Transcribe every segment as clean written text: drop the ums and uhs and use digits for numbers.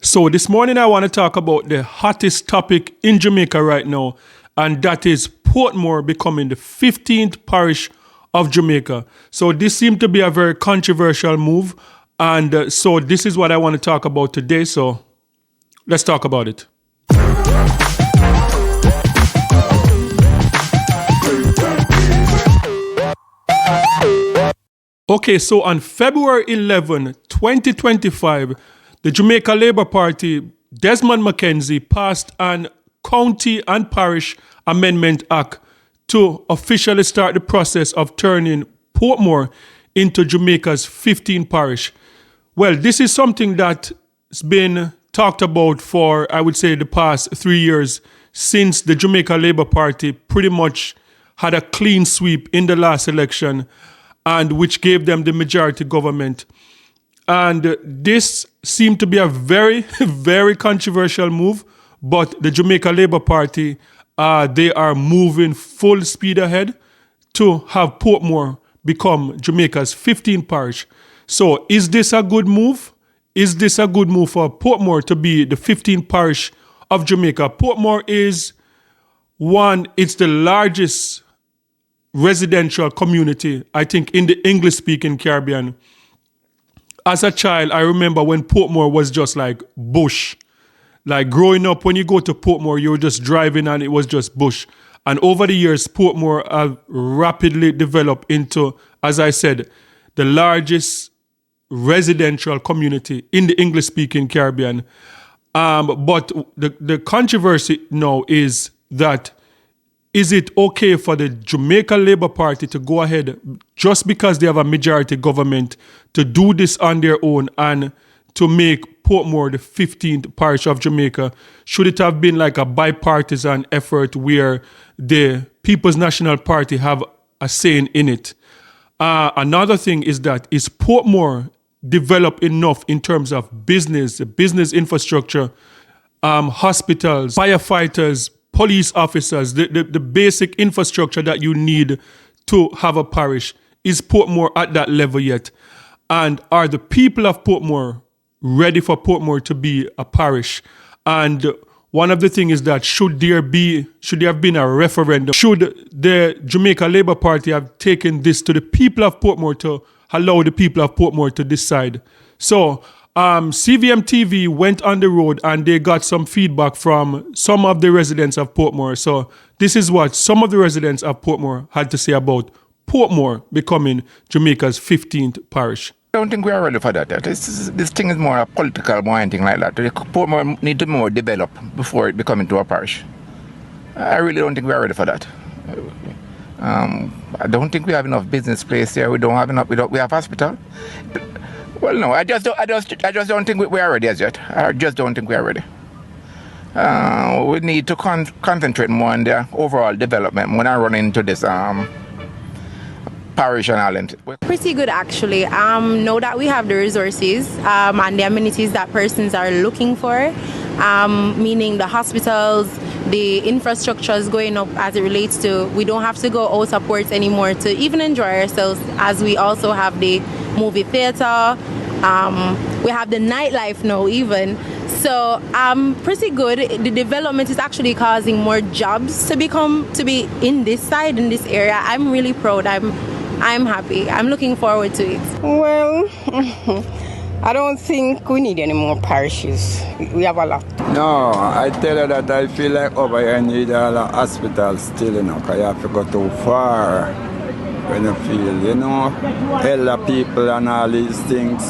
So this morning I want to talk about the hottest topic in Jamaica right now, and that is Portmore becoming the 15th parish of Jamaica. So this seemed to be a very controversial move, and so this is what I want to talk about today. So let's talk about it. Okay, so on February 11, 2025, the Jamaica Labour Party, Desmond Mackenzie, passed an County and Parish Amendment Act to officially start the process of turning Portmore into Jamaica's 15th parish. Well, this is something that's been talked about for, I would say, the past 3 years, since the Jamaica Labour Party pretty much had a clean sweep in the last election, and which gave them the majority government. And this seemed to be a very, very controversial move, but the Jamaica Labour Party, they are moving full speed ahead to have Portmore become Jamaica's 15th parish. So is this a good move? Is this a good move for Portmore to be the 15th parish of Jamaica? Portmore is it's the largest residential community, I think, in the English-speaking Caribbean. As a child, I remember when Portmore was just like bush. Like growing up, when you go to Portmore, you were just driving and it was just bush. And over the years, Portmore have rapidly developed into, as I said, the largest residential community in the English-speaking Caribbean. But the controversy now is that, is it okay for the Jamaica Labour Party to go ahead, just because they have a majority government, to do this on their own and to make Portmore the 15th parish of Jamaica? Should it have been like a bipartisan effort where the People's National Party have a say in it? Another thing is that, is Portmore developed enough in terms of business infrastructure, hospitals, firefighters, police officers, the basic infrastructure that you need to have a parish? Is Portmore at that level yet? And are the people of Portmore ready for Portmore to be a parish? And one of the things is that should there have been a referendum? Should the Jamaica Labour Party have taken this to the people of Portmore to allow the people of Portmore to decide? So CVM TV went on the road and they got some feedback from some of the residents of Portmore. So this is what some of the residents of Portmore had to say about Portmore becoming Jamaica's 15th parish. I don't think we are ready for that. This thing is more a political more anything like that. Portmore need to be more developed before it becomes into a parish. I really don't think we are ready for that. I don't think we have enough business place here. We don't have enough. We have hospital. Well, no, I just don't think we are ready as yet. I just don't think we are ready. We need to concentrate more on the overall development when I run into this parish and island. Pretty good, actually. Know that we have the resources and the amenities that persons are looking for, meaning the hospitals, the infrastructure is going up as it relates to, we don't have to go out of ports anymore to even enjoy ourselves, as we also have the movie theater, we have the nightlife now even. So pretty good. The development is actually causing more jobs to be in this side, in this area. I'm really proud. I'm happy. I'm looking forward to it. Well, I don't think we need any more parishes. We have a lot. No, I tell you that I feel like over here I need a hospital still, because you have to go too far when you feel, elder people and all these things.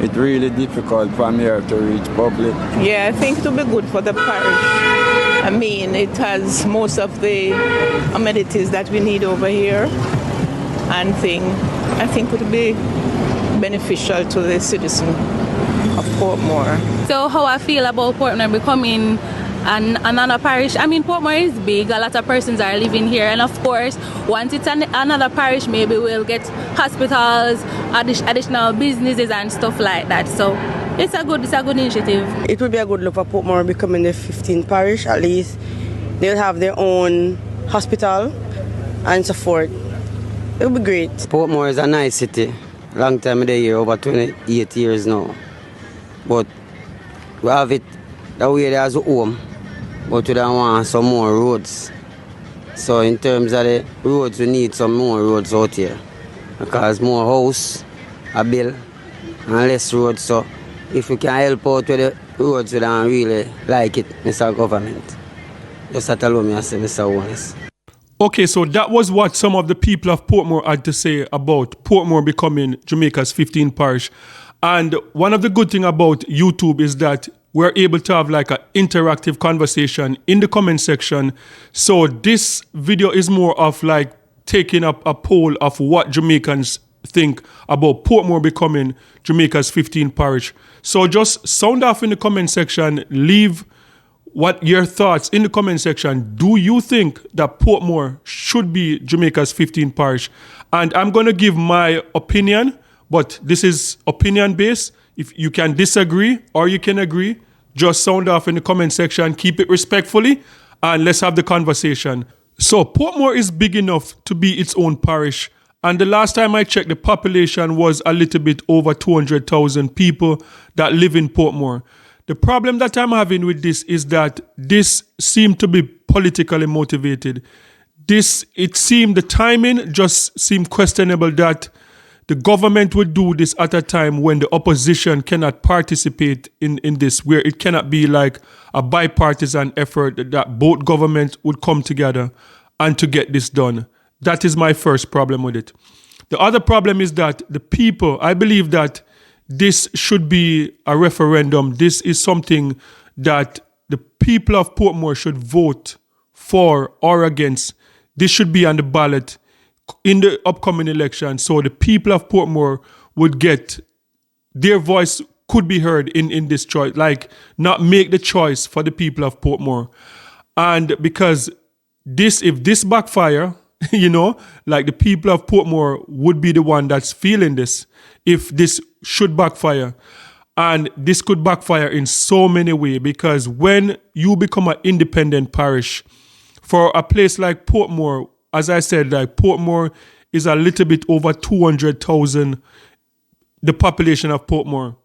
It's really difficult from here to reach public. Yeah, I think it will be good for the parish. I mean, it has most of the amenities that we need over here, and I think it will be beneficial to the citizen of Portmore. So how I feel about Portmore becoming another parish. I mean, Portmore is big. A lot of persons are living here, and of course, once it's another parish, maybe we'll get hospitals, additional businesses and stuff like that. So it's a good initiative. It would be a good look for Portmore becoming the 15th parish. At least they'll have their own hospital and so forth. It would be great. Portmore is a nice city. Long time there here, over 28 years now. But we have it the way there's a home, but we don't want some more roads. So in terms of the roads, we need some more roads out here. Because more house, a bill, and less roads. So if we can help out with the roads, we don't really like it, Mr. Government. Just that alone, me say, Mr. Wallace. Okay, so that was what some of the people of Portmore had to say about Portmore becoming Jamaica's 15th parish. And one of the good things about YouTube is that we're able to have like an interactive conversation in the comment section. So this video is more of like taking up a poll of what Jamaicans think about Portmore becoming Jamaica's 15th parish. So just sound off in the comment section, leave what your thoughts in the comment section. Do you think that Portmore should be Jamaica's 15th parish? And I'm going to give my opinion, but this is opinion based. If you can disagree or you can agree, just sound off in the comment section, keep it respectfully, and let's have the conversation. So Portmore is big enough to be its own parish. And the last time I checked, the population was a little bit over 200,000 people that live in Portmore. The problem that I'm having with this is that this seemed to be politically motivated. It seemed, the timing just seemed questionable that the government would do this at a time when the opposition cannot participate in this, where it cannot be like a bipartisan effort that both governments would come together and to get this done. That is my first problem with it. The other problem is that the people, I believe that this should be a referendum. This is something that the people of Portmore should vote for or against. This should be on the ballot in the upcoming election. So the people of Portmore would get, their voice could be heard in this choice, like not make the choice for the people of Portmore. And because if this backfire, like the people of Portmore would be the one that's feeling this, if this should backfire. And this could backfire in so many ways, because when you become an independent parish, for a place like Portmore, as I said, like Portmore is a little bit over 200,000, the population of Portmore.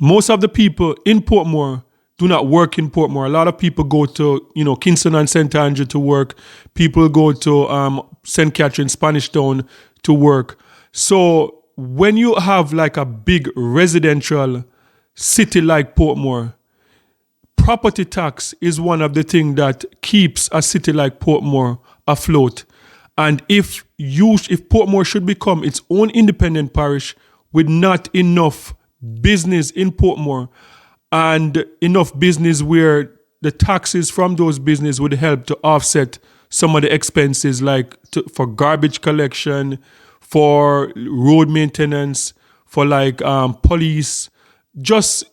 Most of the people in Portmore do not work in Portmore. A lot of people go to, Kingston and St. Andrew to work. People go to St. Catherine, Spanish Town to work. So when you have like a big residential city like Portmore, property tax is one of the things that keeps a city like Portmore afloat. And if Portmore should become its own independent parish with not enough business in Portmore and enough business where the taxes from those business would help to offset some of the expenses, like for garbage collection, for road maintenance, for like police, just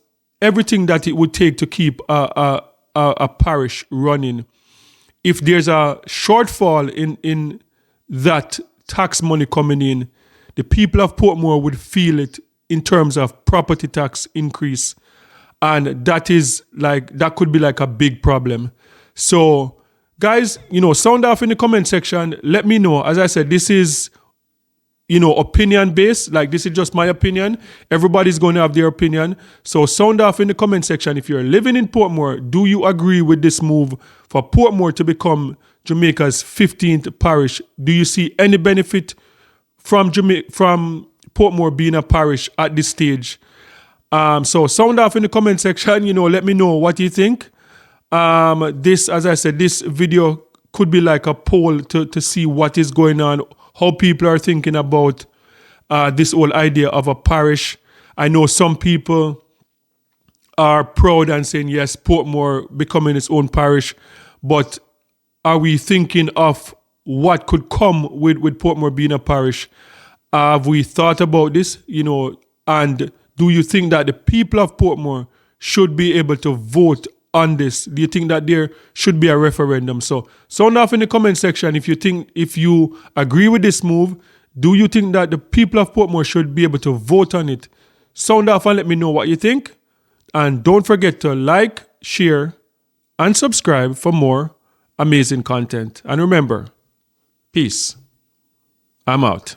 everything that it would take to keep a parish running. If there's a shortfall in that tax money coming in, the people of Portmore would feel it in terms of property tax increase. And that could be like a big problem. So guys, sound off in the comment section. Let me know. As I said, this is, opinion based. Like, this is just my opinion. Everybody's going to have their opinion. So sound off in the comment section. If you're living in Portmore, do you agree with this move for Portmore to become Jamaica's 15th parish? Do you see any benefit from Portmore being a parish at this stage? So sound off in the comment section, let me know what you think. This, as I said, this video could be like a poll to see what is going on, how people are thinking about this whole idea of a parish. I know some people are proud and saying, yes, Portmore becoming its own parish, but are we thinking of what could come with Portmore being a parish? Have we thought about this, and do you think that the people of Portmore should be able to vote on this? Do you think that there should be a referendum? So sound off in the comment section if you agree with this move. Do you think that the people of Portmore should be able to vote on it? Sound off and let me know what you think. And don't forget to like, share, and subscribe for more amazing content. And remember, peace. I'm out.